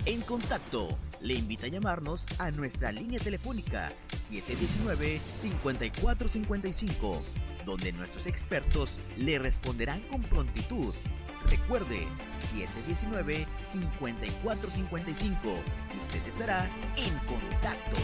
En Contacto le invita a llamarnos a nuestra línea telefónica 719-5455, donde nuestros expertos le responderán con prontitud. Recuerde, 719-5455. Usted estará en Contacto.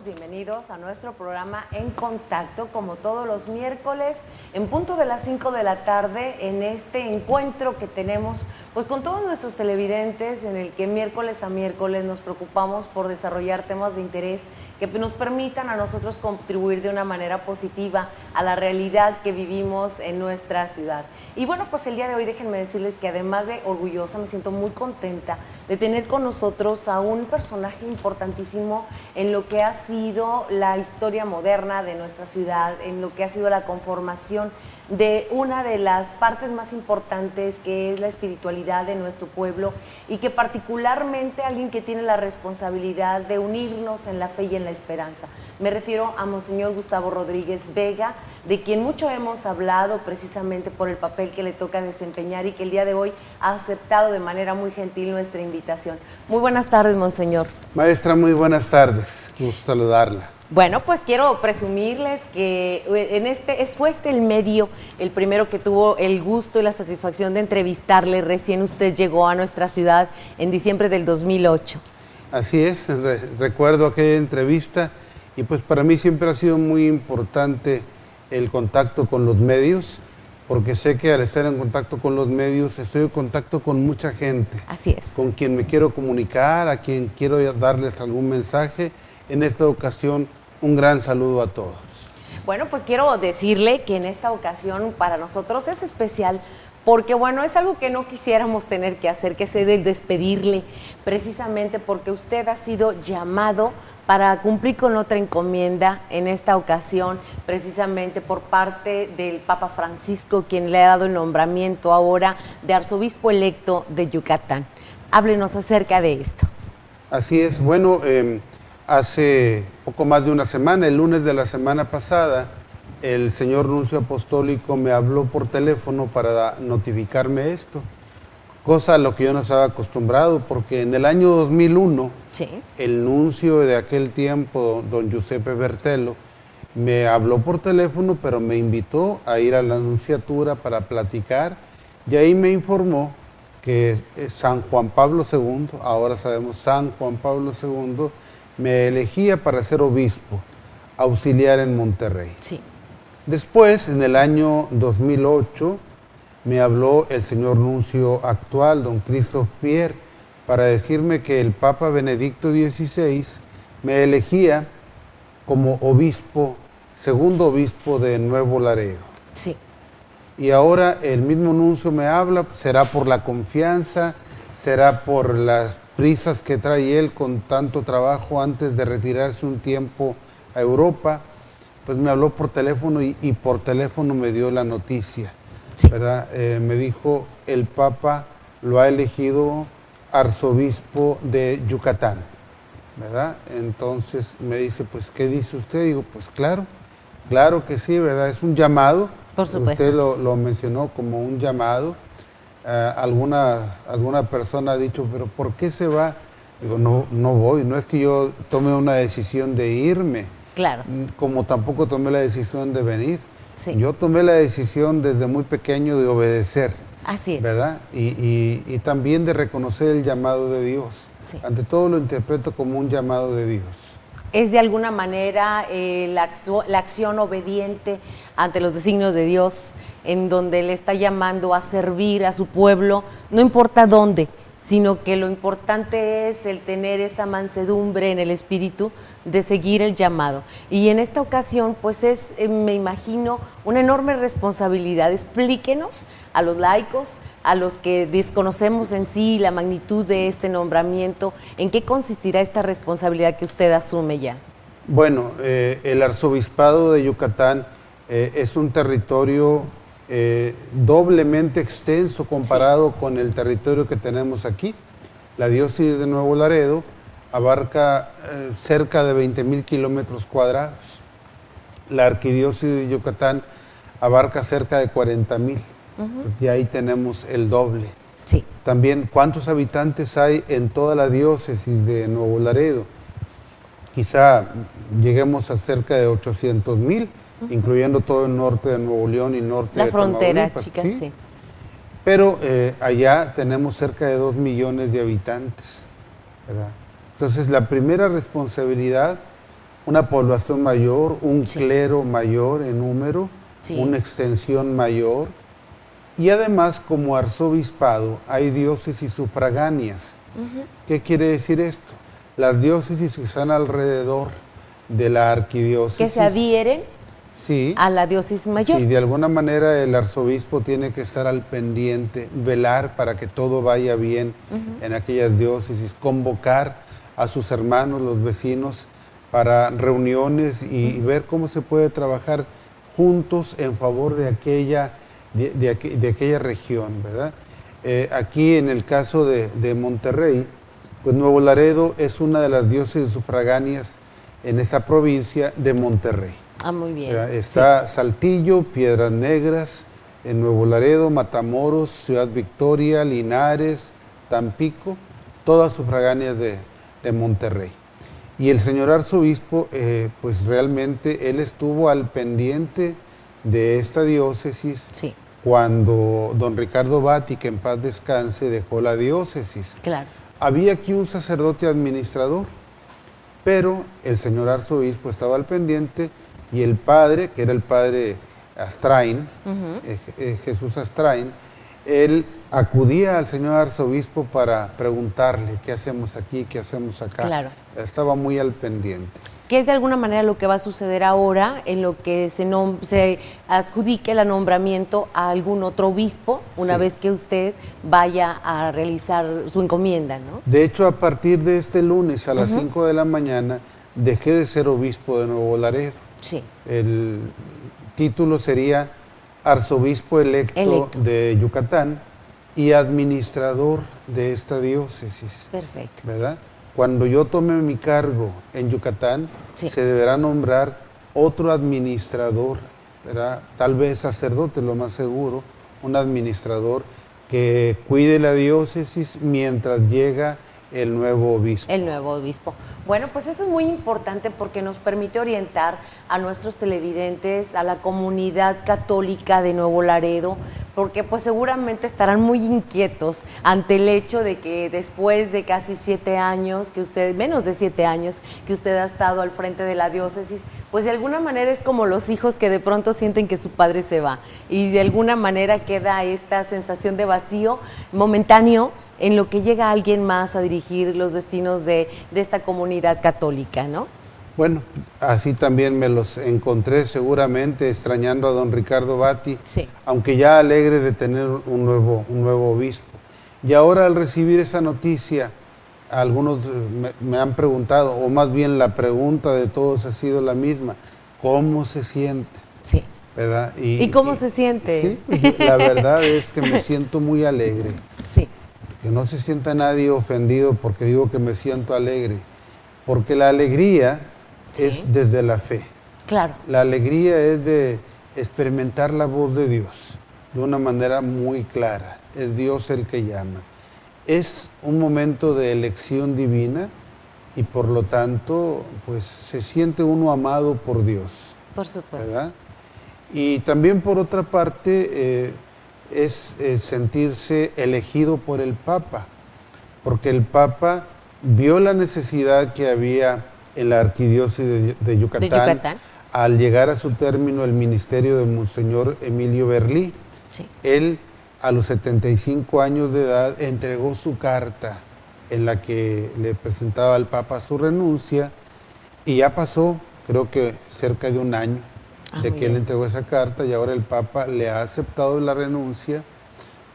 Bienvenidos a nuestro programa En Contacto, como todos los miércoles, en punto de las 5 de la tarde, en este encuentro que tenemos pues con todos nuestros televidentes, en el que miércoles a miércoles nos preocupamos por desarrollar temas de interés que nos permitan a nosotros contribuir de una manera positiva a la realidad que vivimos en nuestra ciudad. Y bueno, pues el día de hoy déjenme decirles que además de orgullosa, me siento muy contenta de tener con nosotros a un personaje importantísimo en lo que ha sido la historia moderna de nuestra ciudad, en lo que ha sido la conformación de una de las partes más importantes, que es la espiritualidad de nuestro pueblo, y que particularmente alguien que tiene la responsabilidad de unirnos en la fe y en la esperanza. Me refiero a Monseñor Gustavo Rodríguez Vega, de quien mucho hemos hablado precisamente por el papel que le toca desempeñar y que el día de hoy ha aceptado de manera muy gentil nuestra invitación. Muy buenas tardes, Monseñor. Maestra, muy buenas tardes. Gusto saludarla. Bueno, pues quiero presumirles que fue el medio, el primero que tuvo el gusto y la satisfacción de entrevistarle. Recién usted llegó a nuestra ciudad en diciembre del 2008. Así es, recuerdo aquella entrevista y pues para mí siempre ha sido muy importante el contacto con los medios, porque sé que al estar en contacto con los medios estoy en contacto con mucha gente. Así es. Con quien me quiero comunicar, a quien quiero darles algún mensaje. En esta ocasión, un gran saludo a todos. Bueno, pues quiero decirle que en esta ocasión para nosotros es especial porque, bueno, es algo que no quisiéramos tener que hacer, que es el despedirle, precisamente porque usted ha sido llamado para cumplir con otra encomienda en esta ocasión, precisamente por parte del Papa Francisco, quien le ha dado el nombramiento ahora de arzobispo electo de Yucatán. Háblenos acerca de esto. Así es, bueno, hace poco más de una semana, el lunes de la semana pasada, el señor nuncio apostólico me habló por teléfono para notificarme esto, cosa a lo que yo no estaba acostumbrado, porque en el año 2001, sí, el nuncio de aquel tiempo, don Giuseppe Bertello, me habló por teléfono, pero me invitó a ir a la nunciatura para platicar, y ahí me informó que San Juan Pablo II, ahora sabemos San Juan Pablo II, me elegía para ser obispo auxiliar en Monterrey. Sí. Después, en el año 2008, me habló el señor nuncio actual, don Christophe Pierre, para decirme que el Papa Benedicto XVI me elegía como obispo, segundo obispo de Nuevo Laredo. Sí. Y ahora el mismo nuncio me habla, será por la confianza, será por las prisas que trae él con tanto trabajo antes de retirarse un tiempo a Europa, pues me habló por teléfono y por teléfono me dio la noticia, sí, ¿verdad? Me dijo, el Papa lo ha elegido arzobispo de Yucatán, ¿verdad? Entonces me dice, pues, ¿qué dice usted? Digo, pues claro que sí, ¿verdad? Es un llamado. Por supuesto. Usted lo mencionó como un llamado. Alguna persona ha dicho, pero ¿por qué se va? Digo, no voy, no es que yo tome una decisión de irme, claro, como tampoco tomé la decisión de venir. Sí. Yo tomé la decisión desde muy pequeño de obedecer. Así es. ¿Verdad? Y también de reconocer el llamado de Dios. Sí. Ante todo lo interpreto como un llamado de Dios. Es de alguna manera la acción obediente ante los designios de Dios, en donde le está llamando a servir a su pueblo, no importa dónde, sino que lo importante es el tener esa mansedumbre en el espíritu de seguir el llamado. Y en esta ocasión, pues es, me imagino, una enorme responsabilidad. Explíquenos a los laicos, a los que desconocemos en sí la magnitud de este nombramiento, ¿en qué consistirá esta responsabilidad que usted asume ya? Bueno, el arzobispado de Yucatán es un territorio doblemente extenso comparado con el territorio que tenemos aquí. La diócesis de Nuevo Laredo abarca cerca de 20,000 kilómetros cuadrados. La arquidiócesis de Yucatán abarca cerca de 40,000. Y ahí tenemos el doble. Sí. También, ¿cuántos habitantes hay en toda la diócesis de Nuevo Laredo? Quizá lleguemos a cerca de 800,000, incluyendo todo el norte de Nuevo León y norte La de frontera, Tamaulipas, chicas, sí. Pero allá tenemos cerca de 2 millones de habitantes, ¿verdad? Entonces, la primera responsabilidad, una población mayor, un clero mayor en número, una extensión mayor, y además, como arzobispado, hay diócesis sufragáneas. ¿Qué quiere decir esto? Las diócesis que están alrededor de la arquidiócesis. Que se adhieren sí, a la diócesis mayor. Sí, de alguna manera el arzobispo tiene que estar al pendiente, velar para que todo vaya bien en aquellas diócesis, convocar a sus hermanos, los vecinos, para reuniones y ver cómo se puede trabajar juntos en favor de aquella, de aquella región, ¿verdad? Aquí en el caso de Monterrey, pues Nuevo Laredo es una de las diócesis sufragáneas en esa provincia de Monterrey. Ah, muy bien. Está Saltillo, Piedras Negras, en Nuevo Laredo, Matamoros, Ciudad Victoria, Linares, Tampico, todas sufragáneas de Monterrey. Y el señor arzobispo, pues realmente él estuvo al pendiente de esta diócesis cuando don Ricardo Batti, que en paz descanse, dejó la diócesis. Claro. Había aquí un sacerdote administrador, pero el señor arzobispo estaba al pendiente y el padre, que era el padre Astrain, Jesús Astrain, él acudía al señor arzobispo para preguntarle qué hacemos aquí, qué hacemos acá. Claro. Estaba muy al pendiente. Que es de alguna manera lo que va a suceder ahora en lo que se adjudique el nombramiento a algún otro obispo una vez que usted vaya a realizar su encomienda, ¿no? De hecho, a partir de este lunes a las 5 de la mañana dejé de ser obispo de Nuevo Laredo. Sí. El título sería arzobispo electo de Yucatán y administrador de esta diócesis. Perfecto. ¿Verdad? Cuando yo tome mi cargo en Yucatán, se deberá nombrar otro administrador, ¿verdad? Tal vez sacerdote, lo más seguro, un administrador que cuide la diócesis mientras llega el nuevo obispo. El nuevo obispo. Bueno, pues eso es muy importante porque nos permite orientar a nuestros televidentes, a la comunidad católica de Nuevo Laredo, porque pues seguramente estarán muy inquietos ante el hecho de que después de casi 7 años, menos de 7 años, que usted ha estado al frente de la diócesis, pues de alguna manera es como los hijos que de pronto sienten que su padre se va y de alguna manera queda esta sensación de vacío momentáneo en lo que llega alguien más a dirigir los destinos de esta comunidad católica, ¿no? Bueno, así también me los encontré seguramente extrañando a don Ricardo Batti, aunque ya alegre de tener un nuevo obispo. Y ahora al recibir esa noticia, algunos me han preguntado, o más bien la pregunta de todos ha sido la misma, ¿cómo se siente? Sí. ¿Verdad? ¿Y cómo se siente? Sí, la verdad es que me siento muy alegre. Sí. Que no se sienta nadie ofendido porque digo que me siento alegre, porque la alegría es desde la fe. Claro. La alegría es de experimentar la voz de Dios de una manera muy clara. Es Dios el que llama. Es un momento de elección divina y por lo tanto, pues se siente uno amado por Dios. Por supuesto. ¿Verdad? Y también por otra parte, es sentirse elegido por el Papa, porque el Papa vio la necesidad que había en la arquidiócesis de Yucatán, al llegar a su término el ministerio de Monseñor Emilio Berlí. Él, a los 75 años de edad, entregó su carta en la que le presentaba al Papa su renuncia y ya pasó, creo que cerca de un año de que él entregó esa carta y ahora el Papa le ha aceptado la renuncia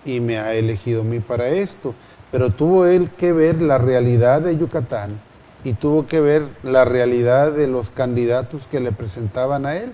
y me ha elegido a mí para esto. Pero tuvo él que ver la realidad de Yucatán y tuvo que ver la realidad de los candidatos que le presentaban a él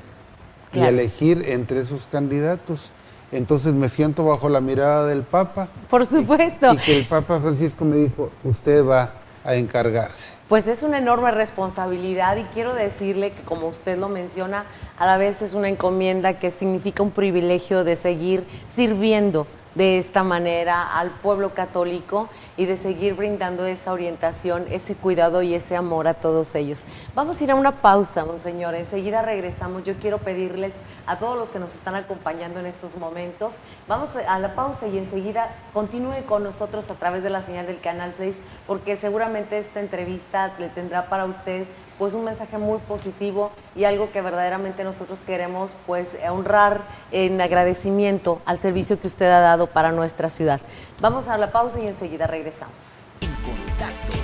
y elegir entre esos candidatos. Entonces me siento bajo la mirada del Papa. Por supuesto. Y que el Papa Francisco me dijo, usted va a encargarse. Pues es una enorme responsabilidad y quiero decirle que, como usted lo menciona, a la vez es una encomienda que significa un privilegio de seguir sirviendo de esta manera al pueblo católico y de seguir brindando esa orientación, ese cuidado y ese amor a todos ellos. Vamos a ir a una pausa, monseñor. Enseguida regresamos. Yo quiero pedirles a todos los que nos están acompañando en estos momentos, vamos a la pausa y enseguida continúe con nosotros a través de la señal del Canal 6, porque seguramente esta entrevista le tendrá para usted pues un mensaje muy positivo y algo que verdaderamente nosotros queremos pues honrar en agradecimiento al servicio que usted ha dado para nuestra ciudad. Vamos a la pausa y enseguida regresamos. En contacto.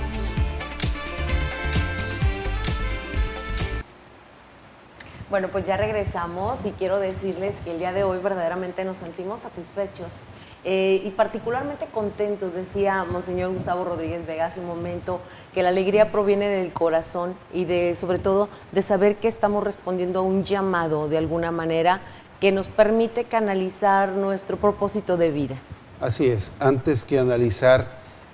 Bueno, pues ya regresamos y quiero decirles que el día de hoy verdaderamente nos sentimos satisfechos y particularmente contentos. Decía Monseñor Gustavo Rodríguez Vega hace un momento que la alegría proviene del corazón y sobre todo de saber que estamos respondiendo a un llamado de alguna manera que nos permite canalizar nuestro propósito de vida. Así es, antes que analizar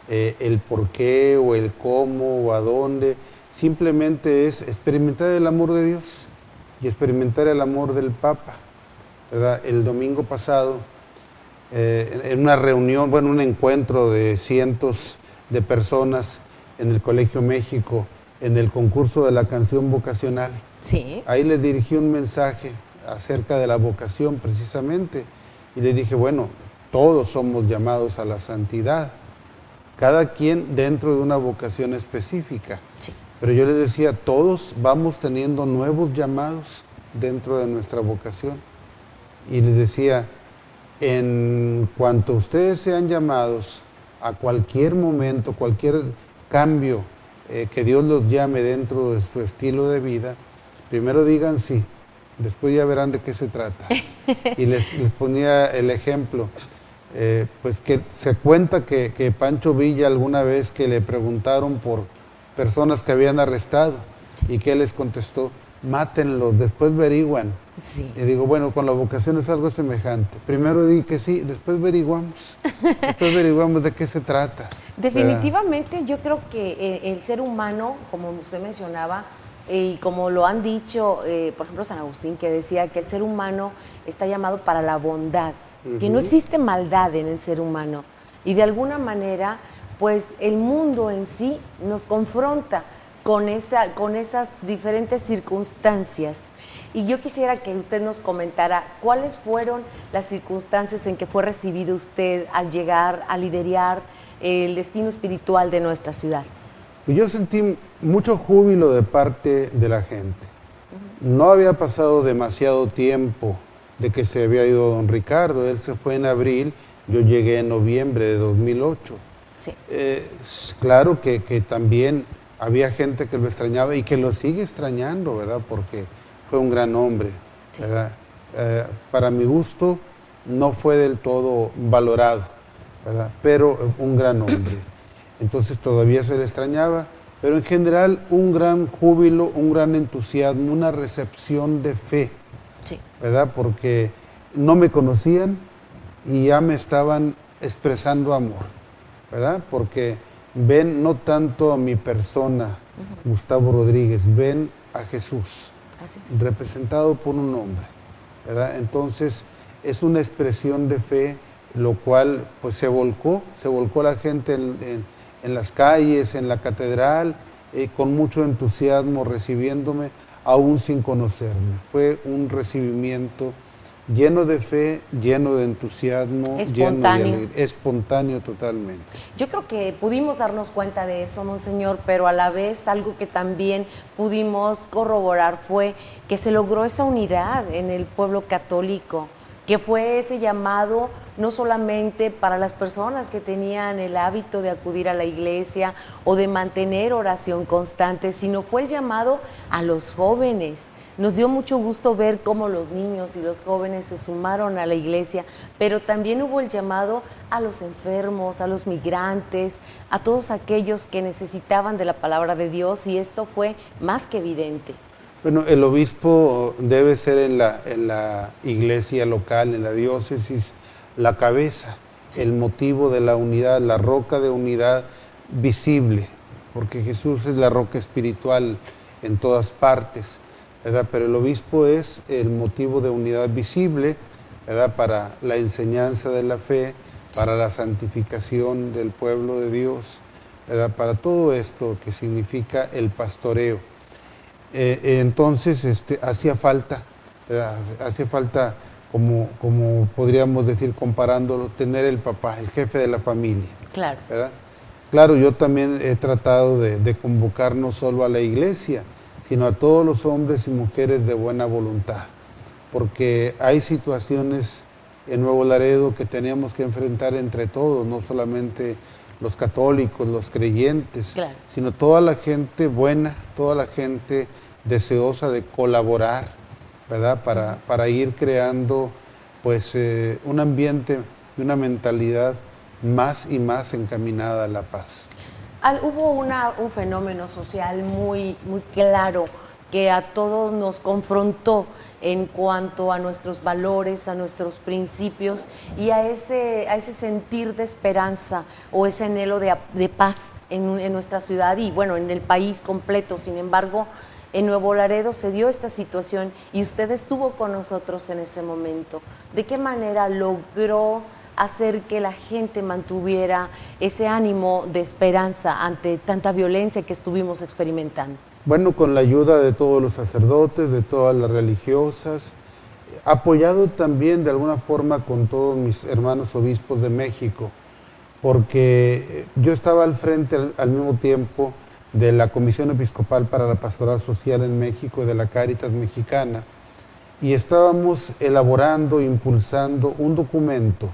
el por qué o el cómo o a dónde, simplemente es experimentar el amor de Dios y experimentar el amor del Papa, ¿verdad? El domingo pasado, en una reunión, bueno, un encuentro de cientos de personas en el Colegio México, en el concurso de la canción vocacional. Sí. Ahí les dirigí un mensaje acerca de la vocación precisamente y les dije, bueno, todos somos llamados a la santidad, cada quien dentro de una vocación específica. Sí. Pero yo les decía, todos vamos teniendo nuevos llamados dentro de nuestra vocación. Y les decía, en cuanto ustedes sean llamados a cualquier momento, cualquier cambio que Dios los llame dentro de su estilo de vida, primero digan sí, después ya verán de qué se trata. Y les ponía el ejemplo, pues que se cuenta que Pancho Villa alguna vez que le preguntaron por personas que habían arrestado y que él les contestó, mátenlos, después averiguan. Sí. Y digo, bueno, con la vocación es algo semejante. Primero di que sí, después averiguamos de qué se trata. Definitivamente yo creo que el ser humano, como usted mencionaba, y como lo han dicho, por ejemplo, San Agustín, que decía que el ser humano está llamado para la bondad, que no existe maldad en el ser humano. Y de alguna manera, pues el mundo en sí nos confronta con esas diferentes circunstancias. Y yo quisiera que usted nos comentara cuáles fueron las circunstancias en que fue recibido usted al llegar a liderar el destino espiritual de nuestra ciudad. Yo sentí mucho júbilo de parte de la gente. No había pasado demasiado tiempo de que se había ido don Ricardo. Él se fue en abril, yo llegué en noviembre de 2008. Sí. Claro que también había gente que lo extrañaba y que lo sigue extrañando, ¿verdad? Porque fue un gran hombre, sí. ¿Verdad? Para mi gusto no fue del todo valorado, ¿verdad? Pero un gran hombre. Entonces todavía se le extrañaba, pero en general un gran júbilo, un gran entusiasmo, una recepción de fe, sí. ¿Verdad? Porque no me conocían y ya me estaban expresando amor, ¿verdad? Porque ven no tanto a mi persona, Gustavo Rodríguez, ven a Jesús, así es, representado por un hombre, ¿verdad? Entonces es una expresión de fe, lo cual pues se volcó la gente en las calles, en la catedral, con mucho entusiasmo recibiéndome, aún sin conocerme. Fue un recibimiento lleno de fe, lleno de entusiasmo, lleno de alegría, espontáneo totalmente. Yo creo que pudimos darnos cuenta de eso, monseñor, pero a la vez algo que también pudimos corroborar fue que se logró esa unidad en el pueblo católico, que fue ese llamado no solamente para las personas que tenían el hábito de acudir a la iglesia o de mantener oración constante, sino fue el llamado a los jóvenes. Nos dio mucho gusto ver cómo los niños y los jóvenes se sumaron a la iglesia, pero también hubo el llamado a los enfermos, a los migrantes, a todos aquellos que necesitaban de la palabra de Dios, y esto fue más que evidente. Bueno, el obispo debe ser en la iglesia local, en la diócesis, la cabeza, sí. El motivo de la unidad, la roca de unidad visible, porque Jesús es la roca espiritual en todas partes, ¿verdad? Pero el obispo es el motivo de unidad visible, ¿verdad? Para la enseñanza de la fe, para la santificación del pueblo de Dios, ¿verdad? Para todo esto que significa el pastoreo. Entonces hacía falta, ¿verdad? Hacía falta, como podríamos decir comparándolo, tener el papá, el jefe de la familia. Claro. ¿Verdad? Claro, yo también he tratado de convocar no solo a la iglesia, sino a todos los hombres y mujeres de buena voluntad, porque hay situaciones en Nuevo Laredo que tenemos que enfrentar entre todos, no solamente los católicos, los creyentes, claro, sino toda la gente buena, toda la gente deseosa de colaborar, ¿verdad? Para ir creando pues un ambiente y una mentalidad más y más encaminada a la paz. Hubo un fenómeno social muy, muy claro que a todos nos confrontó en cuanto a nuestros valores, a nuestros principios y a ese sentir de esperanza o ese anhelo de paz en nuestra ciudad y bueno, en el país completo. Sin embargo, en Nuevo Laredo se dio esta situación y usted estuvo con nosotros en ese momento. ¿De qué manera logró hacer que la gente mantuviera ese ánimo de esperanza ante tanta violencia que estuvimos experimentando? Bueno, con la ayuda de todos los sacerdotes, de todas las religiosas, apoyado también de alguna forma con todos mis hermanos obispos de México, porque yo estaba al frente al mismo tiempo de la Comisión Episcopal para la Pastoral Social en México y de la Cáritas Mexicana, y estábamos elaborando, impulsando un documento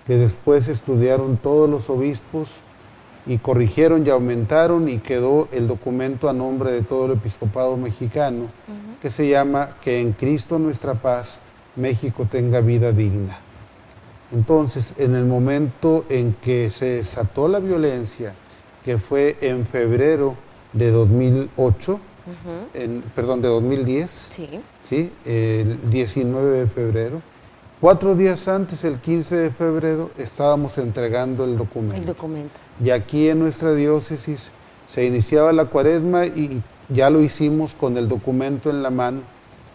que después estudiaron todos los obispos y corrigieron y aumentaron y quedó el documento a nombre de todo el episcopado mexicano, que se llama Que en Cristo nuestra paz, México tenga vida digna. Entonces, en el momento en que se desató la violencia, que fue en febrero de 2008, de 2010, ¿sí? El 19 de febrero, 4 días antes, el 15 de febrero, estábamos entregando el documento. Y aquí en nuestra diócesis se iniciaba la cuaresma y ya lo hicimos con el documento en la mano,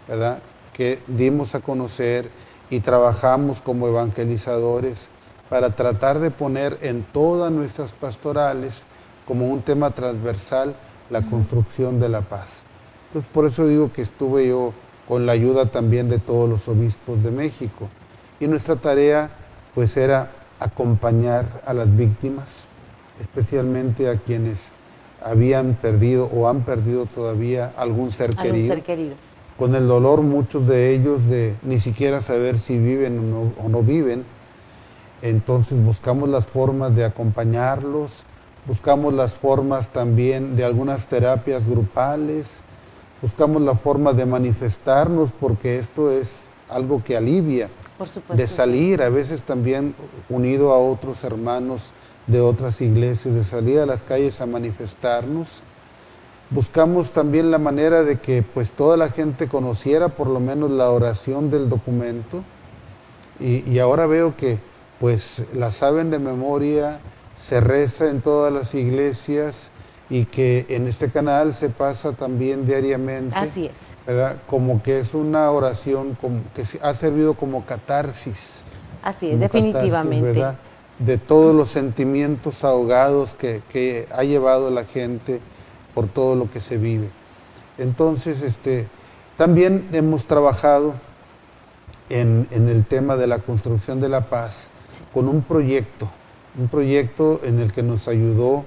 ¿verdad? Que dimos a conocer y trabajamos como evangelizadores para tratar de poner en todas nuestras pastorales como un tema transversal la construcción de la paz. Entonces, por eso digo que estuve yo con la ayuda también de todos los obispos de México. Y nuestra tarea, pues, era acompañar a las víctimas, especialmente a quienes habían perdido o han perdido todavía algún ser querido. Con el dolor, muchos de ellos, de ni siquiera saber si viven o no viven. Entonces, buscamos las formas de acompañarlos, buscamos las formas también de algunas terapias grupales, buscamos la forma de manifestarnos, porque esto es algo que alivia, por supuesto, de salir, sí. A veces también unido a otros hermanos de otras iglesias, de salir a las calles a manifestarnos. Buscamos también la manera de que pues toda la gente conociera por lo menos la oración del documento, y ahora veo que pues la saben de memoria, se reza en todas las iglesias y que en este canal se pasa también diariamente. Así es. ¿Verdad? Como que es una oración como que ha servido como catarsis. Así es, definitivamente. Catarsis, de todos los sentimientos ahogados que ha llevado la gente por todo lo que se vive. Entonces, también hemos trabajado en el tema de la construcción de la paz, sí, con un proyecto en el que nos ayudó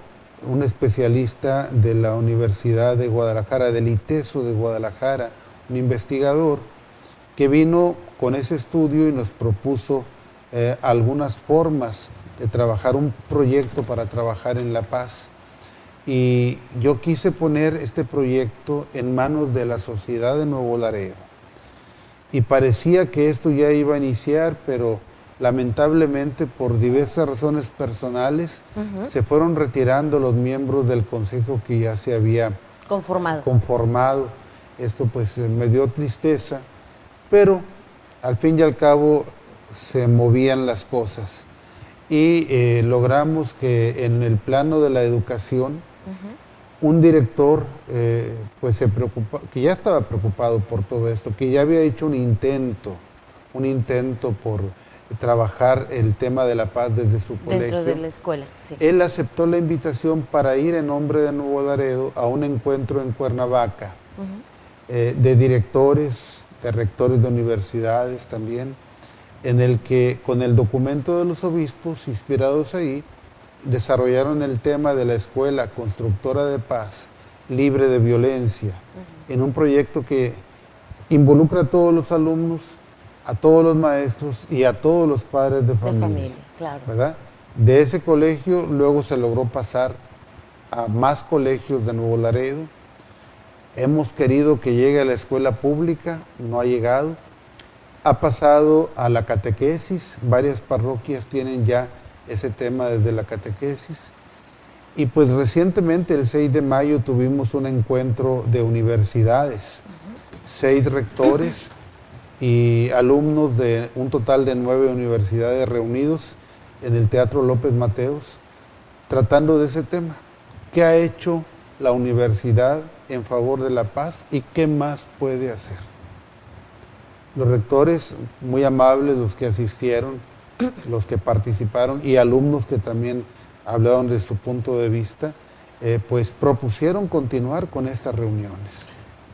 un especialista de la Universidad de Guadalajara, del ITESO de Guadalajara, un investigador que vino con ese estudio y nos propuso algunas formas de trabajar, un proyecto para trabajar en la paz. Y yo quise poner este proyecto en manos de la sociedad de Nuevo Laredo. Y parecía que esto ya iba a iniciar, pero lamentablemente por diversas razones personales se fueron retirando los miembros del consejo que ya se había conformado. Esto pues me dio tristeza, pero al fin y al cabo se movían las cosas y logramos que en el plano de la educación un director pues se preocupa, que ya estaba preocupado por todo esto, que ya había hecho un intento por trabajar el tema de la paz desde su colegio. Dentro de la escuela, sí. Él aceptó la invitación para ir en nombre de Nuevo Laredo a un encuentro en Cuernavaca, de directores, de rectores de universidades también, en el que con el documento de los obispos, inspirados ahí, desarrollaron el tema de la escuela constructora de paz, libre de violencia, en un proyecto que involucra a todos los alumnos, a todos los maestros y a todos los padres de familia. Claro. ¿Verdad? De ese colegio luego se logró pasar a más colegios de Nuevo Laredo. Hemos querido que llegue a la escuela pública, no ha llegado. Ha pasado a la catequesis, varias parroquias tienen ya ese tema desde la catequesis. Y pues recientemente, el 6 de mayo, tuvimos un encuentro de universidades, 6 rectores y alumnos de un total de 9 universidades reunidos en el Teatro López Mateos, tratando de ese tema. ¿Qué ha hecho la universidad en favor de la paz y qué más puede hacer? Los rectores, muy amables, los que asistieron, los que participaron y alumnos que también hablaron de su punto de vista, pues propusieron continuar con estas reuniones.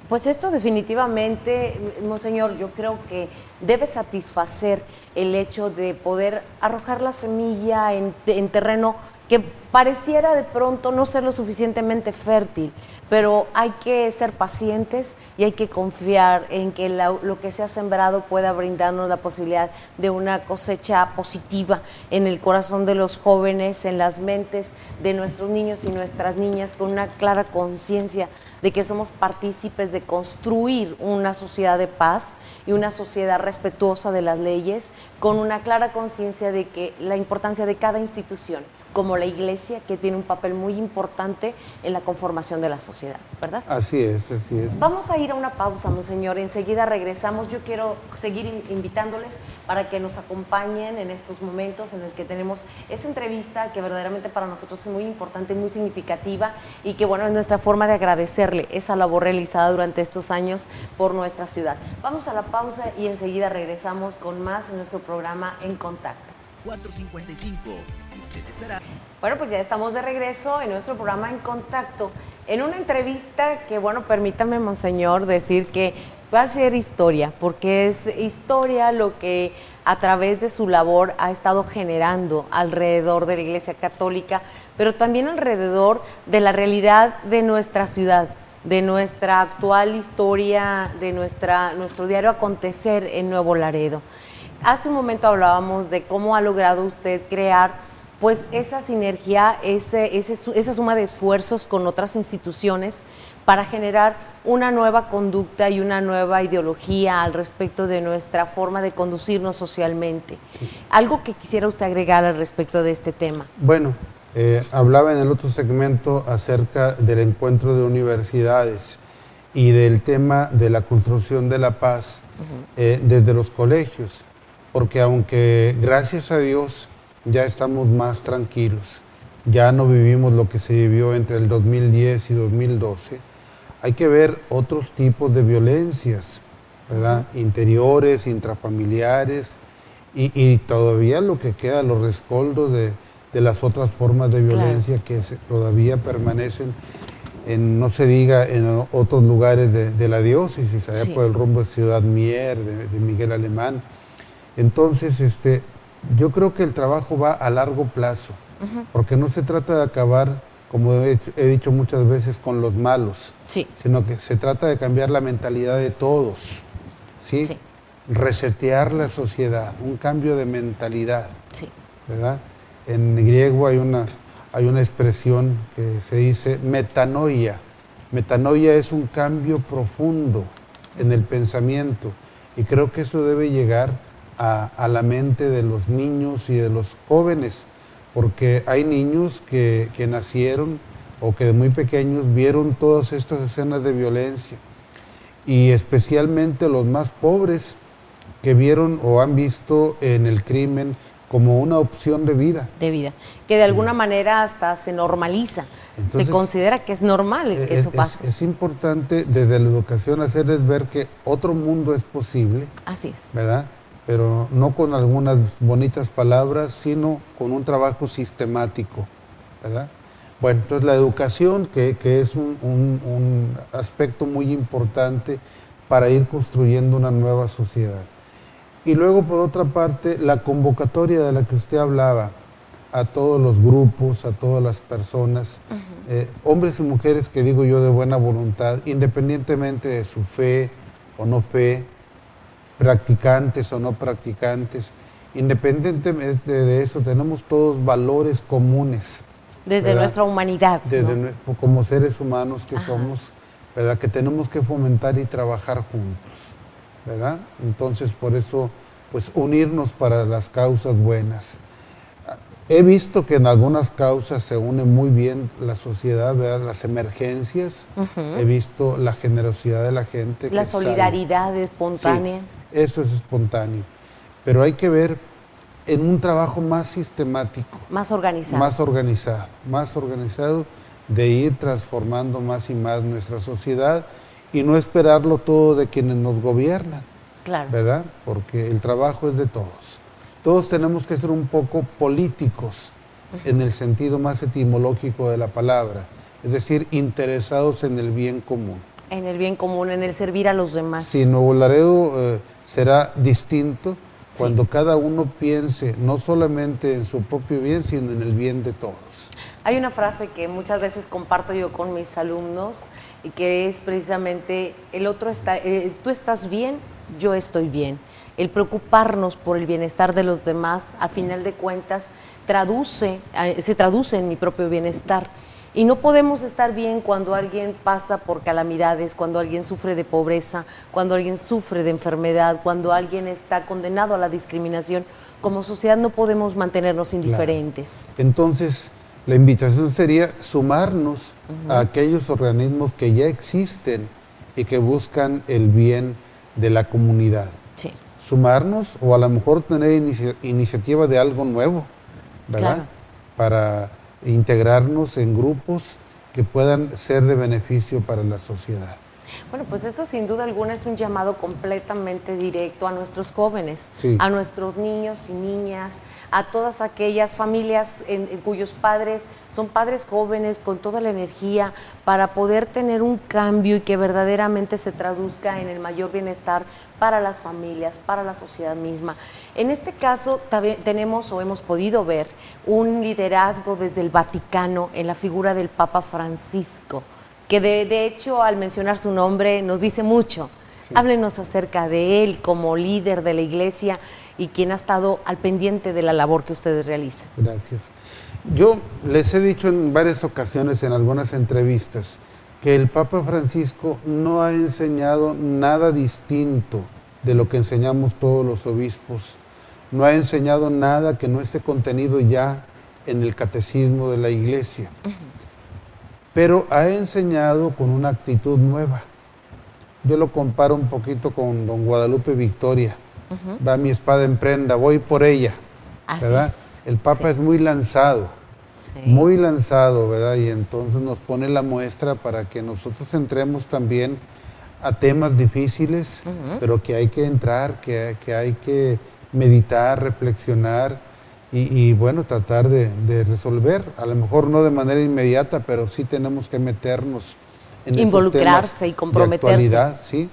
Pues esto definitivamente, monseñor, yo creo que debe satisfacer el hecho de poder arrojar la semilla en terreno que pareciera de pronto no ser lo suficientemente fértil, pero hay que ser pacientes y hay que confiar en que lo que se ha sembrado pueda brindarnos la posibilidad de una cosecha positiva en el corazón de los jóvenes, en las mentes de nuestros niños y nuestras niñas, con una clara conciencia de que somos partícipes de construir una sociedad de paz y una sociedad respetuosa de las leyes, con una clara conciencia de que la importancia de cada institución, como la Iglesia, que tiene un papel muy importante en la conformación de la sociedad, ¿verdad? Así es, así es. Vamos a ir a una pausa, monseñor, enseguida regresamos. Yo quiero seguir invitándoles para que nos acompañen en estos momentos en los que tenemos esta entrevista que verdaderamente para nosotros es muy importante, muy significativa y que, bueno, es nuestra forma de agradecerle esa labor realizada durante estos años por nuestra ciudad. Vamos a la pausa y enseguida regresamos con más en nuestro programa En Contacto. 4:55. Usted estará. Bueno, pues ya estamos de regreso en nuestro programa En Contacto, en una entrevista que, bueno, permítame, monseñor, decir que va a ser historia, porque es historia lo que a través de su labor ha estado generando alrededor de la Iglesia Católica, pero también alrededor de la realidad de nuestra ciudad, de nuestra actual historia, de nuestro diario acontecer en Nuevo Laredo. Hace un momento hablábamos de cómo ha logrado usted crear pues esa sinergia, esa suma de esfuerzos con otras instituciones para generar una nueva conducta y una nueva ideología al respecto de nuestra forma de conducirnos socialmente. ¿Algo que quisiera usted agregar al respecto de este tema? Bueno, hablaba en el otro segmento acerca del encuentro de universidades y del tema de la construcción de la paz desde los colegios, porque aunque gracias a Dios ya estamos más tranquilos, ya no vivimos lo que se vivió entre el 2010 y 2012, hay que ver otros tipos de violencias, ¿verdad? Interiores, intrafamiliares y todavía lo que queda, los rescoldos de las otras formas de violencia que todavía permanecen, no se diga en otros lugares de la diócesis, allá por el rumbo de Ciudad Mier, de Miguel Alemán. Entonces, yo creo que el trabajo va a largo plazo, porque no se trata de acabar, como he dicho muchas veces, con los malos, sino que se trata de cambiar la mentalidad de todos, ¿sí? Resetear la sociedad, un cambio de mentalidad, ¿verdad? En griego hay una expresión que se dice metanoia. Metanoia es un cambio profundo en el pensamiento y creo que eso debe llegar a la mente de los niños y de los jóvenes, porque hay niños que nacieron o que de muy pequeños vieron todas estas escenas de violencia y especialmente los más pobres que vieron o han visto en el crimen como una opción de vida. Que de alguna manera hasta se normaliza. Entonces, se considera que es normal que eso pase. Es importante desde la educación hacerles ver que otro mundo es posible. Así es. ¿Verdad? pero no con algunas bonitas palabras, sino con un trabajo sistemático, ¿verdad? Bueno, entonces la educación, que es un aspecto muy importante para ir construyendo una nueva sociedad. Y luego, por otra parte, la convocatoria de la que usted hablaba, a todos los grupos, a todas las personas, hombres y mujeres que digo yo de buena voluntad, independientemente de su fe o no fe, practicantes o no practicantes, independientemente de eso, tenemos todos valores comunes. Desde ¿verdad? nuestra humanidad. Como seres humanos que somos, ¿verdad? Que tenemos que fomentar y trabajar juntos, ¿verdad? Entonces, por eso, pues unirnos para las causas buenas. He visto que en algunas causas se une muy bien la sociedad, ¿verdad? Las emergencias, he visto la generosidad de la gente. La solidaridad espontánea. Sí, eso es espontáneo, pero hay que ver en un trabajo más sistemático. Más organizado. Más organizado de ir transformando más y más nuestra sociedad y no esperarlo todo de quienes nos gobiernan, claro, ¿verdad? Porque el trabajo es de todos. Todos tenemos que ser un poco políticos en el sentido más etimológico de la palabra, es decir, interesados en el bien común. En el bien común, en el servir a los demás. Sí, Nuevo Laredo será distinto cuando cada uno piense no solamente en su propio bien, sino en el bien de todos. Hay una frase que muchas veces comparto yo con mis alumnos y que es precisamente, el otro está, tú estás bien, yo estoy bien. El preocuparnos por el bienestar de los demás, a final de cuentas, se traduce en mi propio bienestar. Y no podemos estar bien cuando alguien pasa por calamidades, cuando alguien sufre de pobreza, cuando alguien sufre de enfermedad, cuando alguien está condenado a la discriminación. Como sociedad no podemos mantenernos indiferentes. Claro. Entonces, la invitación sería sumarnos a aquellos organismos que ya existen y que buscan el bien de la comunidad. Sí. Sumarnos o a lo mejor tener iniciativa de algo nuevo, ¿verdad? Claro. Para integrarnos en grupos que puedan ser de beneficio para la sociedad. Bueno, pues esto sin duda alguna es un llamado completamente directo a nuestros jóvenes, sí, a nuestros niños y niñas, a todas aquellas familias en cuyos padres son padres jóvenes con toda la energía para poder tener un cambio y que verdaderamente se traduzca en el mayor bienestar para las familias, para la sociedad misma. En este caso tenemos o hemos podido ver un liderazgo desde el Vaticano en la figura del Papa Francisco, que de hecho al mencionar su nombre nos dice mucho. Sí. Háblenos acerca de él como líder de la Iglesia y quien ha estado al pendiente de la labor que ustedes realizan. Gracias. Yo les he dicho en varias ocasiones, en algunas entrevistas, que el Papa Francisco no ha enseñado nada distinto de lo que enseñamos todos los obispos. No ha enseñado nada que no esté contenido ya en el catecismo de la Iglesia. Pero ha enseñado con una actitud nueva. Yo lo comparo un poquito con don Guadalupe Victoria. Va mi espada en prenda, voy por ella. ¿Verdad? El Papa es muy lanzado, ¿verdad? Y entonces nos pone la muestra para que nosotros entremos también a temas difíciles, pero que hay que entrar, que hay que meditar, reflexionar y bueno, tratar de resolver. A lo mejor no de manera inmediata, pero sí tenemos que meternos en involucrarse y comprometerse. De actualidad, sí.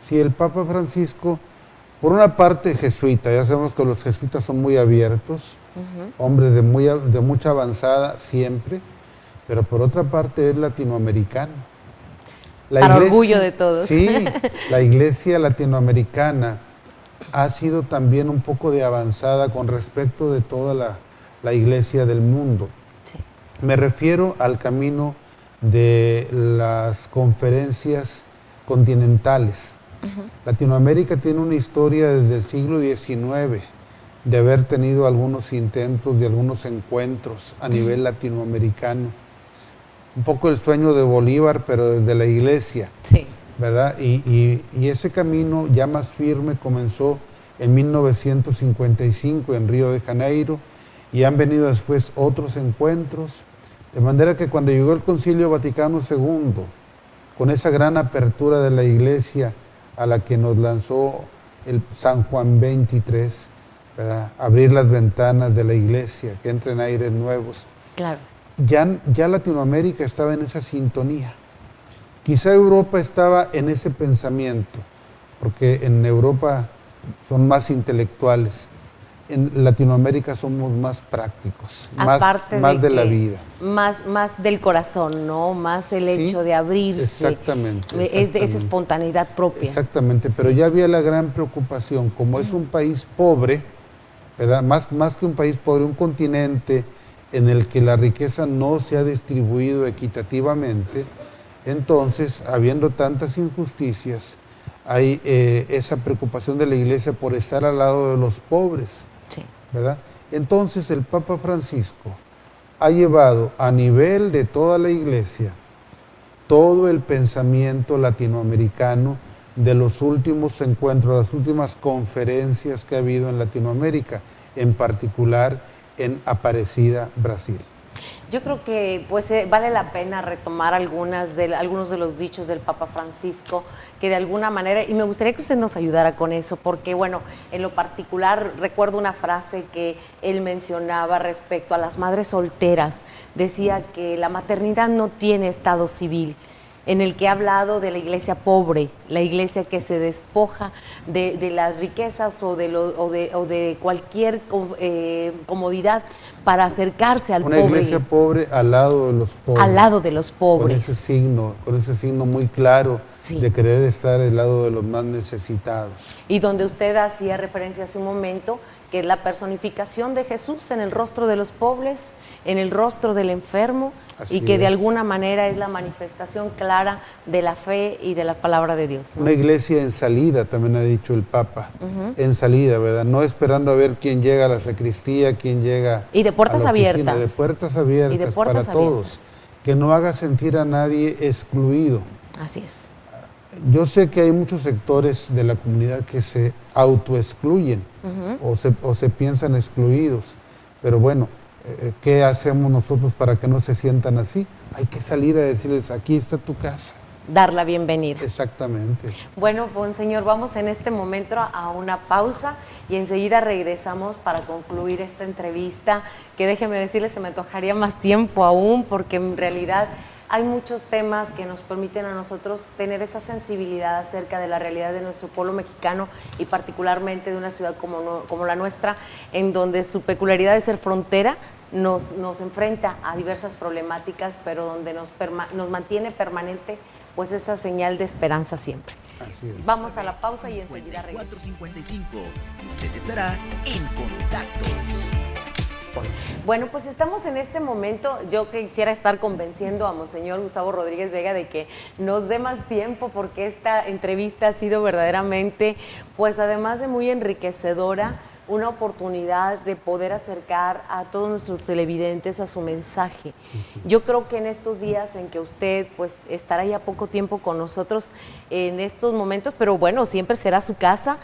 Sí, el Papa Francisco, por una parte jesuita, ya sabemos que los jesuitas son muy abiertos, hombres de mucha avanzada siempre, pero por otra parte es latinoamericano. Para orgullo de todos. Sí, la Iglesia latinoamericana ha sido también un poco de avanzada con respecto de toda la Iglesia del mundo. Sí. Me refiero al camino de las conferencias continentales. Latinoamérica tiene una historia desde el siglo XIX de haber tenido algunos intentos y algunos encuentros a nivel latinoamericano. Un poco el sueño de Bolívar, pero desde la Iglesia, sí, ¿verdad? Y ese camino ya más firme comenzó en 1955 en Río de Janeiro y han venido después otros encuentros, de manera que cuando llegó el Concilio Vaticano II, con esa gran apertura de la Iglesia a la que nos lanzó el San Juan 23, ¿verdad? Abrir las ventanas de la iglesia, que entren aires nuevos. Claro. Ya Latinoamérica estaba en esa sintonía. Quizá Europa estaba en ese pensamiento, porque en Europa son más intelectuales. En Latinoamérica somos más prácticos, más de la vida. Más del corazón, ¿no? Más el hecho de abrirse. Exactamente. Esa espontaneidad propia. Exactamente, pero ya había la gran preocupación, como es un país pobre, ¿verdad? Más que un país pobre, un continente en el que la riqueza no se ha distribuido equitativamente, entonces, habiendo tantas injusticias, hay esa preocupación de la iglesia por estar al lado de los pobres, sí, ¿verdad? Entonces el Papa Francisco ha llevado a nivel de toda la iglesia todo el pensamiento latinoamericano de los últimos encuentros, las últimas conferencias que ha habido en Latinoamérica, en particular en Aparecida, Brasil. Yo creo que pues vale la pena retomar algunos de los dichos del Papa Francisco, que de alguna manera, y me gustaría que usted nos ayudara con eso, porque bueno, en lo particular recuerdo una frase que él mencionaba respecto a las madres solteras. Decía que la maternidad no tiene estado civil, en el que ha hablado de la iglesia pobre, la iglesia que se despoja de las riquezas o de cualquier comodidad para acercarse al pobre. Una iglesia pobre al lado de los pobres. Al lado de los pobres. Con ese signo muy claro, sí, de querer estar al lado de los más necesitados. Y donde usted hacía referencia hace un momento, que es la personificación de Jesús en el rostro de los pobres, en el rostro del enfermo, y que de alguna manera es la manifestación clara de la fe y de la palabra de Dios, ¿no? Una iglesia en salida, también ha dicho el Papa, en salida, ¿verdad? No esperando a ver quién llega a la sacristía, quién llega y de puertas a la oficina, abiertas. de puertas abiertas, y de puertas para abiertas. todos, que no haga sentir a nadie excluido. Así es. Yo sé que hay muchos sectores de la comunidad que se autoexcluyen o se piensan excluidos, pero bueno, ¿qué hacemos nosotros para que no se sientan así? Hay que salir a decirles, aquí está tu casa. Dar la bienvenida. Exactamente. Bueno, Monseñor, vamos en este momento a una pausa y enseguida regresamos para concluir esta entrevista, que déjeme decirles, se me antojaría más tiempo aún, porque en realidad hay muchos temas que nos permiten a nosotros tener esa sensibilidad acerca de la realidad de nuestro pueblo mexicano y particularmente de una ciudad como la nuestra, en donde su peculiaridad de ser frontera nos enfrenta a diversas problemáticas, pero donde nos mantiene permanente pues esa señal de esperanza siempre. Así es. Vamos a la pausa y enseguida regresamos. 4:55. Usted estará en contacto. Bueno, pues estamos en este momento. Yo quisiera estar convenciendo a Monseñor Gustavo Rodríguez Vega de que nos dé más tiempo, porque esta entrevista ha sido verdaderamente, pues además de muy enriquecedora, una oportunidad de poder acercar a todos nuestros televidentes a su mensaje. Yo creo que en estos días en que usted pues estará ya poco tiempo con nosotros en estos momentos, pero bueno, siempre será su casa,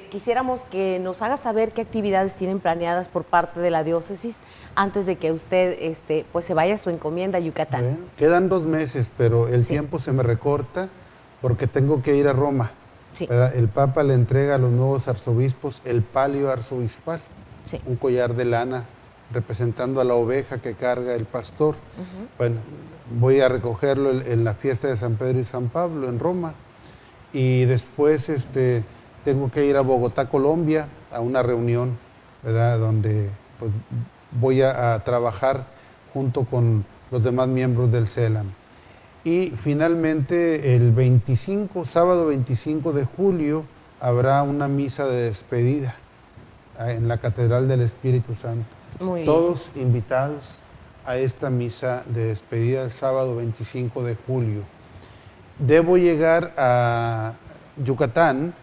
quisiéramos que nos haga saber qué actividades tienen planeadas por parte de la diócesis antes de que usted pues se vaya a su encomienda a Yucatán. Bueno, quedan 2 meses, pero el tiempo se me recorta porque tengo que ir a Roma. Sí. El Papa le entrega a los nuevos arzobispos el palio arzobispal, Sí. un collar de lana representando a la oveja que carga el pastor. Bueno, voy a recogerlo en la fiesta de San Pedro y San Pablo en Roma, y después tengo que ir a Bogotá, Colombia, a una reunión, ¿verdad?, donde pues, voy a trabajar junto con los demás miembros del CELAM. Y finalmente el sábado 25 de julio, habrá una misa de despedida en la Catedral del Espíritu Santo. Muy bien. Todos invitados a esta misa de despedida el sábado 25 de julio. Debo llegar a Yucatán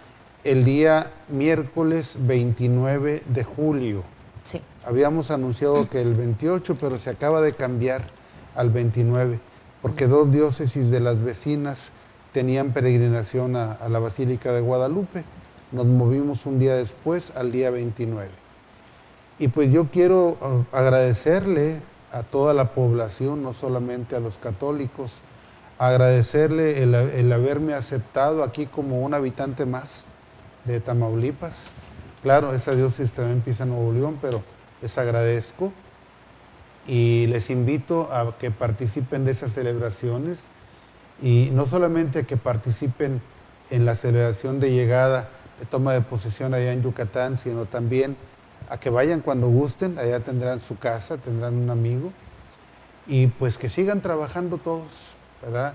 el día miércoles 29 de julio. Sí. Habíamos anunciado que el 28, pero se acaba de cambiar al 29. Porque 2 diócesis de las vecinas tenían peregrinación a la Basílica de Guadalupe. Nos movimos un día después, al día 29. Y pues yo quiero agradecerle a toda la población, no solamente a los católicos, agradecerle el haberme aceptado aquí como un habitante más de Tamaulipas. Claro, esa diócesis también empieza en Nuevo León, pero les agradezco y les invito a que participen de esas celebraciones y no solamente a que participen en la celebración de llegada, de toma de posesión allá en Yucatán, sino también a que vayan cuando gusten, allá tendrán su casa, tendrán un amigo, y pues que sigan trabajando todos, ¿verdad?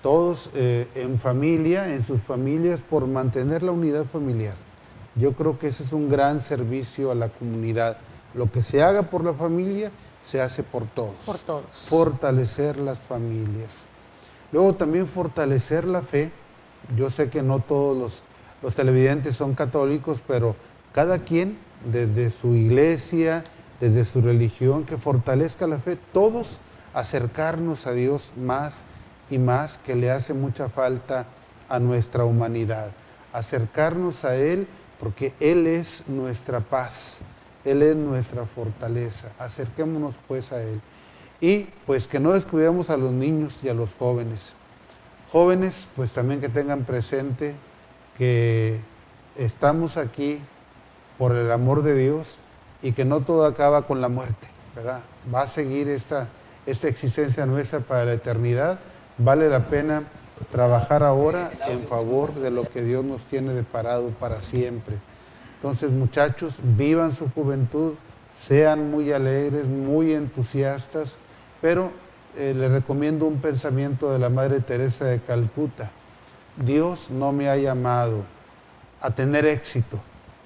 Todos en familia, en sus familias, por mantener la unidad familiar. Yo creo que ese es un gran servicio a la comunidad. Lo que se haga por la familia, se hace por todos. Por todos. Fortalecer las familias. Luego también fortalecer la fe. Yo sé que no todos los televidentes son católicos, pero cada quien, desde su iglesia, desde su religión, que fortalezca la fe. Todos acercarnos a Dios más y más, que le hace mucha falta a nuestra humanidad. Acercarnos a Él, porque Él es nuestra paz, Él es nuestra fortaleza. Acerquémonos pues a Él. Y pues que no descuidemos a los niños y a los jóvenes. Jóvenes, pues también que tengan presente que estamos aquí por el amor de Dios y que no todo acaba con la muerte, ¿verdad? Va a seguir esta existencia nuestra para la eternidad. Vale la pena trabajar ahora en favor de lo que Dios nos tiene deparado para siempre. Entonces, muchachos, vivan su juventud, sean muy alegres, muy entusiastas, pero les recomiendo un pensamiento de la Madre Teresa de Calcuta. Dios no me ha llamado a tener éxito,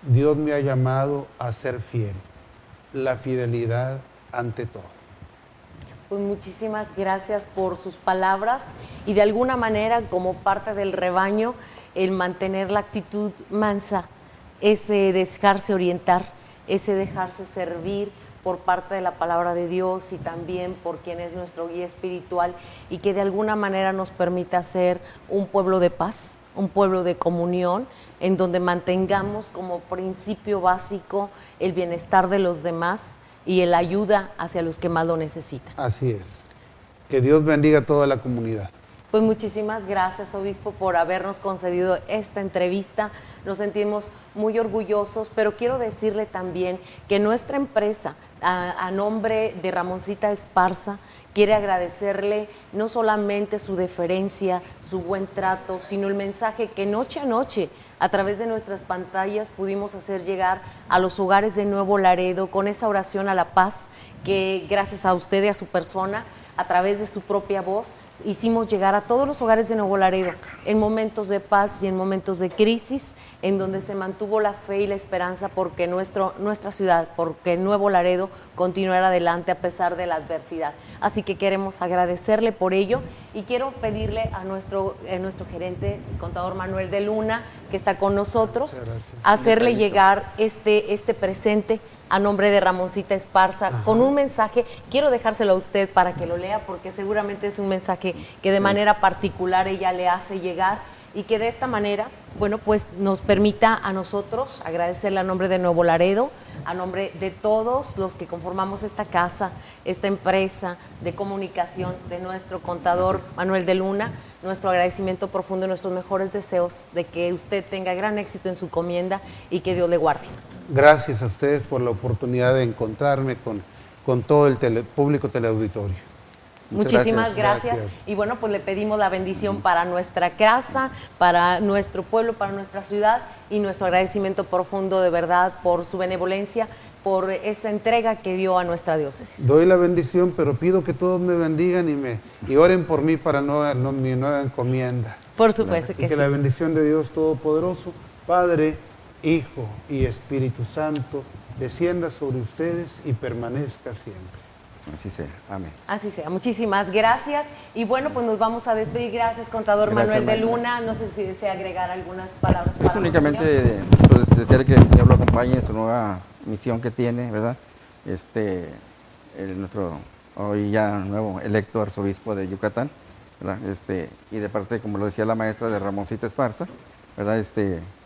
Dios me ha llamado a ser fiel. La fidelidad ante todo. Pues muchísimas gracias por sus palabras y de alguna manera, como parte del rebaño, el mantener la actitud mansa, ese dejarse orientar, ese dejarse servir por parte de la palabra de Dios y también por quien es nuestro guía espiritual y que de alguna manera nos permita ser un pueblo de paz, un pueblo de comunión, en donde mantengamos como principio básico el bienestar de los demás y el ayuda hacia los que más lo necesitan. Así es. Que Dios bendiga a toda la comunidad. Pues muchísimas gracias, obispo, por habernos concedido esta entrevista. Nos sentimos muy orgullosos, pero quiero decirle también que nuestra empresa, a nombre de Ramoncita Esparza, quiere agradecerle no solamente su deferencia, su buen trato, sino el mensaje que noche a noche, a través de nuestras pantallas, pudimos hacer llegar a los hogares de Nuevo Laredo con esa oración a la paz que, gracias a usted y a su persona, a través de su propia voz, hicimos llegar a todos los hogares de Nuevo Laredo en momentos de paz y en momentos de crisis, en donde se mantuvo la fe y la esperanza porque nuestra ciudad, porque Nuevo Laredo continuara adelante a pesar de la adversidad. Así que queremos agradecerle por ello y quiero pedirle a nuestro gerente, el contador Manuel de Luna, que está con nosotros, hacerle llegar este presente a nombre de Ramoncita Esparza, con un mensaje. Quiero dejárselo a usted para que lo lea, porque seguramente es un mensaje que de manera particular ella le hace llegar y que de esta manera, bueno, pues nos permita a nosotros agradecerle a nombre de Nuevo Laredo, a nombre de todos los que conformamos esta casa, esta empresa de comunicación de nuestro contador Manuel de Luna, nuestro agradecimiento profundo y nuestros mejores deseos de que usted tenga gran éxito en su encomienda y que Dios le guarde. Gracias a ustedes por la oportunidad de encontrarme con todo el público teleauditorio. Muchísimas gracias. Y bueno, pues le pedimos la bendición para nuestra casa, para nuestro pueblo, para nuestra ciudad y nuestro agradecimiento profundo de verdad por su benevolencia, por esa entrega que dio a nuestra diócesis. Doy la bendición, pero pido que todos me bendigan y oren por mí para mi nueva encomienda. Por supuesto que sí. Que la bendición de Dios Todopoderoso, Padre, Hijo y Espíritu Santo, descienda sobre ustedes y permanezca siempre. Así sea, amén. Así sea, muchísimas gracias. Y bueno, pues nos vamos a despedir. Gracias, contador Manuel de Luna. No sé si desea agregar algunas palabras para únicamente pues, desear que el Señor lo acompañe en su nueva misión que tiene, ¿verdad? Nuestro hoy ya nuevo electo arzobispo de Yucatán, ¿verdad? Y de parte, como lo decía la maestra, de Ramoncita Esparza, ¿verdad?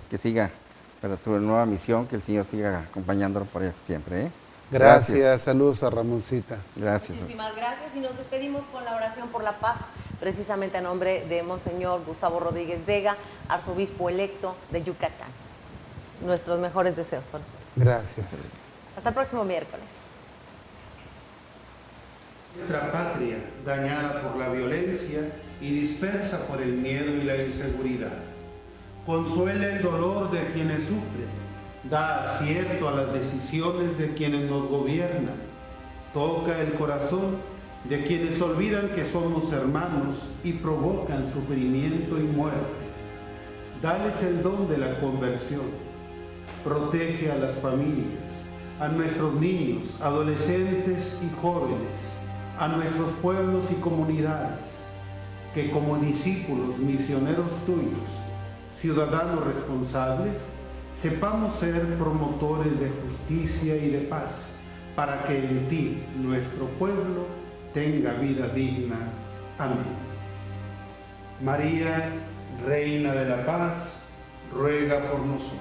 Que siga para tu nueva misión, que el Señor siga acompañándolo por siempre, ¿eh? Gracias, saludos a Ramoncita. Gracias. Muchísimas gracias y nos despedimos con la oración por la paz, precisamente a nombre de Monseñor Gustavo Rodríguez Vega, arzobispo electo de Yucatán. nuestros mejores deseos para usted. Gracias. Hasta el próximo miércoles. Nuestra patria, dañada por la violencia y dispersa por el miedo y la inseguridad. Consuela el dolor de quienes sufren, da acierto a las decisiones de quienes nos gobiernan, toca el corazón de quienes olvidan que somos hermanos y provocan sufrimiento y muerte. Dales el don de la conversión, protege a las familias, a nuestros niños, adolescentes y jóvenes, a nuestros pueblos y comunidades, que como discípulos misioneros tuyos, ciudadanos responsables, sepamos ser promotores de justicia y de paz, para que en ti, nuestro pueblo, tenga vida digna. Amén. María, Reina de la Paz, ruega por nosotros.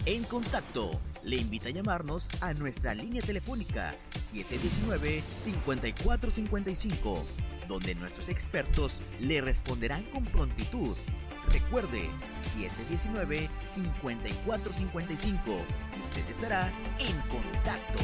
En Contacto le invita a llamarnos a nuestra línea telefónica 719-5455, donde nuestros expertos le responderán con prontitud. Recuerde, 719-5455 y usted estará en contacto.